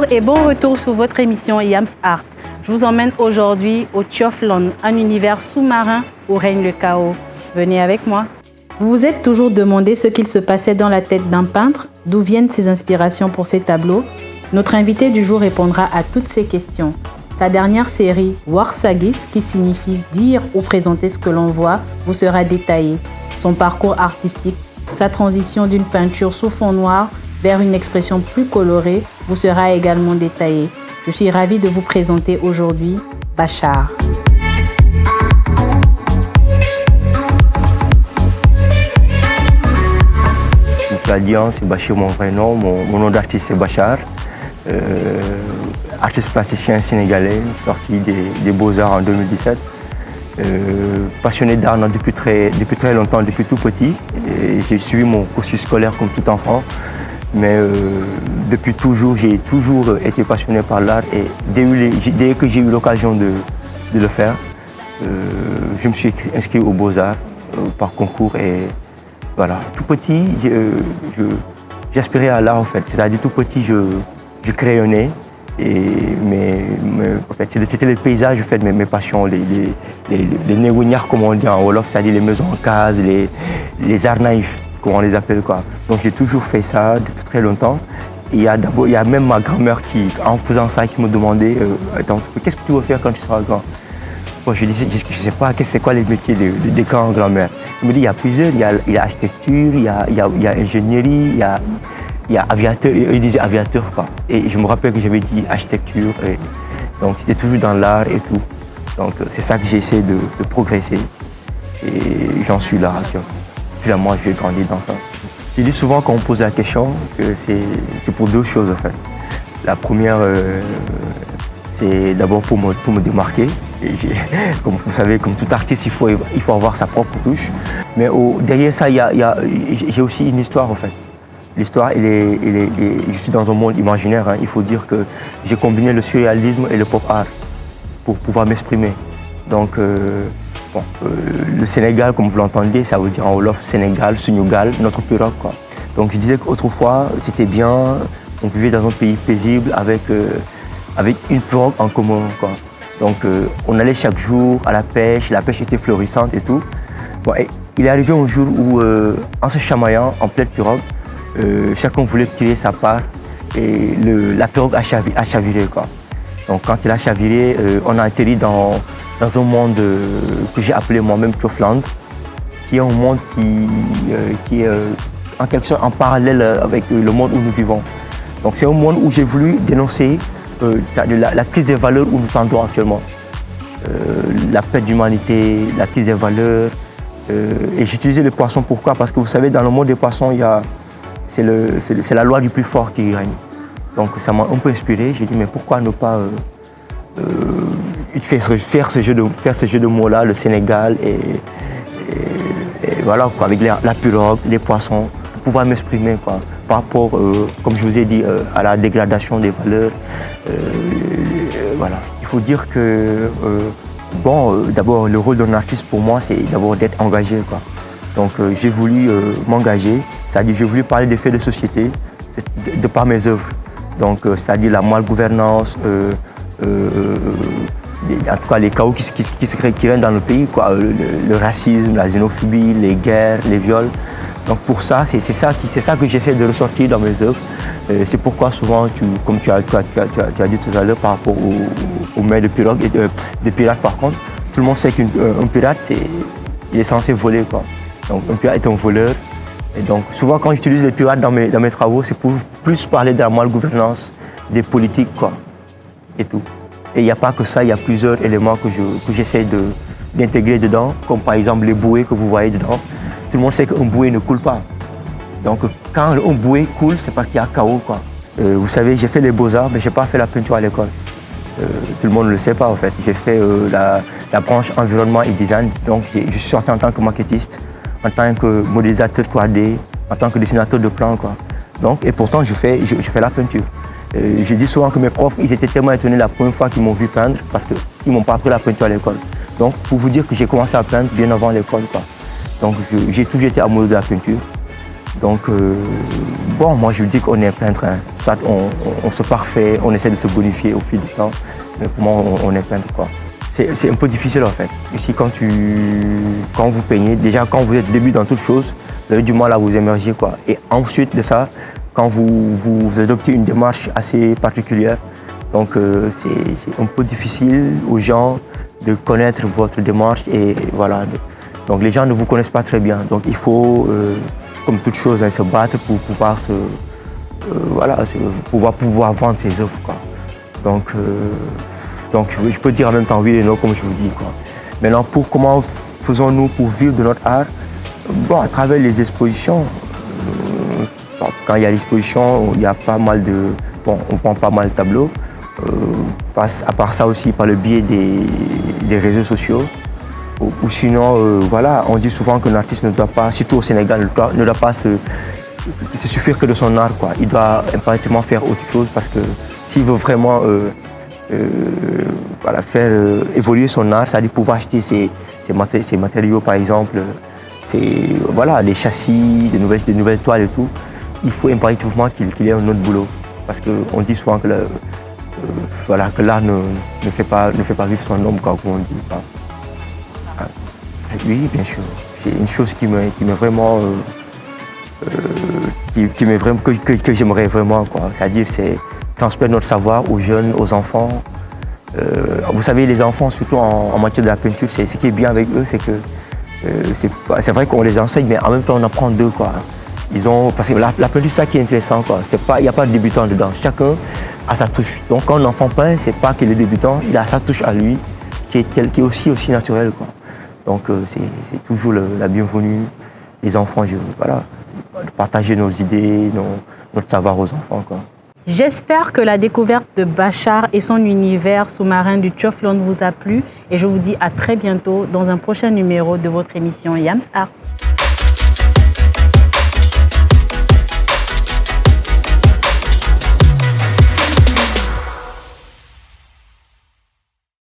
et bon retour sur votre émission Yams Art. Je vous emmène aujourd'hui au Tjofland, un univers sous-marin où règne le chaos. Venez avec moi. Vous vous êtes toujours demandé ce qu'il se passait dans la tête d'un peintre, d'où viennent ses inspirations pour ses tableaux? Notre invité du jour répondra à toutes ces questions. Sa dernière série, Warsagis, qui signifie dire ou présenter ce que l'on voit, vous sera détaillée. Son parcours artistique, sa transition d'une peinture sous fond noir vers une expression plus colorée, vous sera également détaillée. Je suis ravie de vous présenter aujourd'hui Bachar. L'Alliance, c'est Bachir mon vrai nom. Mon nom d'artiste c'est Bachar. Artiste plasticien sénégalais, sorti des Beaux-Arts en 2017. Passionné d'art depuis très longtemps, depuis tout petit. J'ai suivi mon cursus scolaire comme tout enfant. Mais depuis toujours, j'ai toujours été passionné par l'art. Et dès que j'ai eu l'occasion de le faire, je me suis inscrit aux Beaux-Arts par concours. Et voilà, tout petit, j'aspirais à l'art en fait. C'est-à-dire tout petit, je crayonnais. En fait, c'était les paysages, en fait, mes passions, les négouniards comme on dit en Wolof, c'est-à-dire les maisons en case, les arts naïfs, comme on les appelle quoi. Donc j'ai toujours fait ça depuis très longtemps. Et il y a même ma grand-mère qui, en faisant ça, qui me demandait qu'est-ce que tu veux faire quand tu seras grand? Bon, je disais, je ne sais pas, c'est quoi les métiers de grand-grand-mère. Il me dit, il y a plusieurs, il y a architecture, il y a ingénierie, il y a aviateur, il disait aviateur quoi. Et je me rappelle que j'avais dit architecture, et donc c'était toujours dans l'art et tout. Donc c'est ça que j'ai essayé de progresser et j'en suis là. Finalement, je vais grandir dans ça. Je dis souvent quand on me pose la question que c'est pour deux choses en fait. La première, c'est d'abord pour me démarquer. Et comme vous savez, comme tout artiste, il faut avoir sa propre touche. Mais derrière ça, j'ai aussi une histoire en fait. L'histoire, je suis dans un monde imaginaire. Il faut dire que j'ai combiné le surréalisme et le pop art pour pouvoir m'exprimer. Donc, le Sénégal, comme vous l'entendez, ça veut dire en Wolof Sénégal, Sunugal, notre pirogue, quoi. Donc, je disais qu'autrefois, c'était bien, on vivait dans un pays paisible avec une pirogue en commun, quoi. Donc, on allait chaque jour à la pêche était florissante et tout. Bon, et il est arrivé un jour où, en se chamaillant en pleine pirogue, chacun voulait tirer sa part et la pirogue a chaviré quoi. Donc quand il a chaviré, on a atterri dans un monde que j'ai appelé moi-même Tjofland, qui est un monde qui est en quelque sorte en parallèle avec le monde où nous vivons. Donc c'est un monde où j'ai voulu dénoncer la crise des valeurs où nous tendons actuellement. La perte d'humanité, la crise des valeurs. Et j'utilisais les poissons, pourquoi? Parce que vous savez, dans le monde des poissons, c'est la loi du plus fort qui règne. Donc ça m'a un peu inspiré. J'ai dit mais pourquoi ne pas faire ce jeu de mots-là, le Sénégal et voilà quoi, avec la pirogue, les poissons, pour pouvoir m'exprimer quoi, par rapport, comme je vous ai dit, à la dégradation des valeurs. Voilà. Il faut dire que d'abord le rôle d'un artiste pour moi, c'est d'abord d'être engagé quoi. Donc j'ai voulu m'engager, c'est-à-dire j'ai voulu parler des faits de société de par mes œuvres. Donc c'est-à-dire la malgouvernance, en tout cas les chaos qui règnent dans le pays, quoi, le racisme, la xénophobie, les guerres, les viols. Donc pour ça, c'est ça que j'essaie de ressortir dans mes œuvres. C'est pourquoi souvent, comme tu as dit tout à l'heure par rapport aux mains de pirogue et de pirates par contre, tout le monde sait qu'un pirate, il est censé voler quoi. Donc un pirate est un voleur. Et donc souvent quand j'utilise les pirates dans mes travaux, c'est pour plus parler de la malgouvernance, des politiques quoi, et tout. Et il n'y a pas que ça, il y a plusieurs éléments que j'essaie d'intégrer dedans, comme par exemple les bouées que vous voyez dedans. Tout le monde sait qu'un bouée ne coule pas. Donc quand un bouée coule, c'est parce qu'il y a chaos quoi. Vous savez, j'ai fait les beaux-arts, mais je n'ai pas fait la peinture à l'école. Tout le monde ne le sait pas en fait. J'ai fait la branche environnement et design, donc je suis sorti en tant que maquettiste, en tant que modélisateur 3D, en tant que dessinateur de plans quoi. Donc, et pourtant je fais la peinture. Je dis souvent que mes profs, ils étaient tellement étonnés la première fois qu'ils m'ont vu peindre parce qu'ils ne m'ont pas appris la peinture à l'école. Donc pour vous dire que j'ai commencé à peindre bien avant l'école quoi. Donc j'ai toujours été amoureux de la peinture. Donc, bon, moi je dis qu'on est peintre. Hein. Soit on se parfait, on essaie de se bonifier au fil du temps. Mais pour moi, on est peintre, quoi. C'est un peu difficile en fait. Ici, quand vous peignez, déjà quand vous êtes début dans toute chose, vous avez du mal à vous émerger, quoi. Et ensuite de ça, quand vous adoptez une démarche assez particulière, donc c'est un peu difficile aux gens de connaître votre démarche et voilà. Donc les gens ne vous connaissent pas très bien. Donc il faut, comme toute chose, hein, se battre pour pouvoir pouvoir vendre ses œuvres, quoi. Donc je peux dire en même temps oui et non, comme je vous dis, quoi. Maintenant, comment faisons-nous pour vivre de notre art? Bon, à travers les expositions. Quand il y a l'exposition, il y a pas mal de... Bon, on vend pas mal de tableaux. À part ça aussi, par le biais des réseaux sociaux. Ou sinon, voilà, on dit souvent qu'un artiste ne doit pas, surtout au Sénégal, ne doit pas se suffire que de son art, quoi. Il doit impérativement faire autre chose parce que s'il veut vraiment voilà, faire évoluer son art, c'est-à-dire pouvoir acheter ses matériaux, par exemple, voilà, les châssis, des nouvelles toiles et tout, il faut impérativement qu'il ait un autre boulot. Parce qu'on dit souvent que voilà, que l'art ne fait pas vivre son homme, quoi, comme on dit. Oui, bien sûr. C'est une chose qui m'est vraiment... que j'aimerais vraiment, quoi. C'est-à-dire, c'est transmettre notre savoir aux jeunes, aux enfants. Vous savez, les enfants, surtout en matière de la peinture, ce qui est bien avec eux, c'est que c'est vrai qu'on les enseigne, mais en même temps, on apprend d'eux, quoi. Parce que la peinture, c'est ça qui est intéressant, quoi. Il n'y a pas de débutant dedans. Chacun a sa touche. Donc, quand un enfant peint, c'est pas qu'il est débutant, il a sa touche à lui, qui est aussi naturelle, quoi. Donc, c'est toujours la bienvenue. Les enfants, voilà, de partager nos idées, notre savoir aux enfants, quoi. J'espère que la découverte de Bachar et son univers sous-marin du Tchoflone vous a plu et je vous dis à très bientôt dans un prochain numéro de votre émission Yams Art.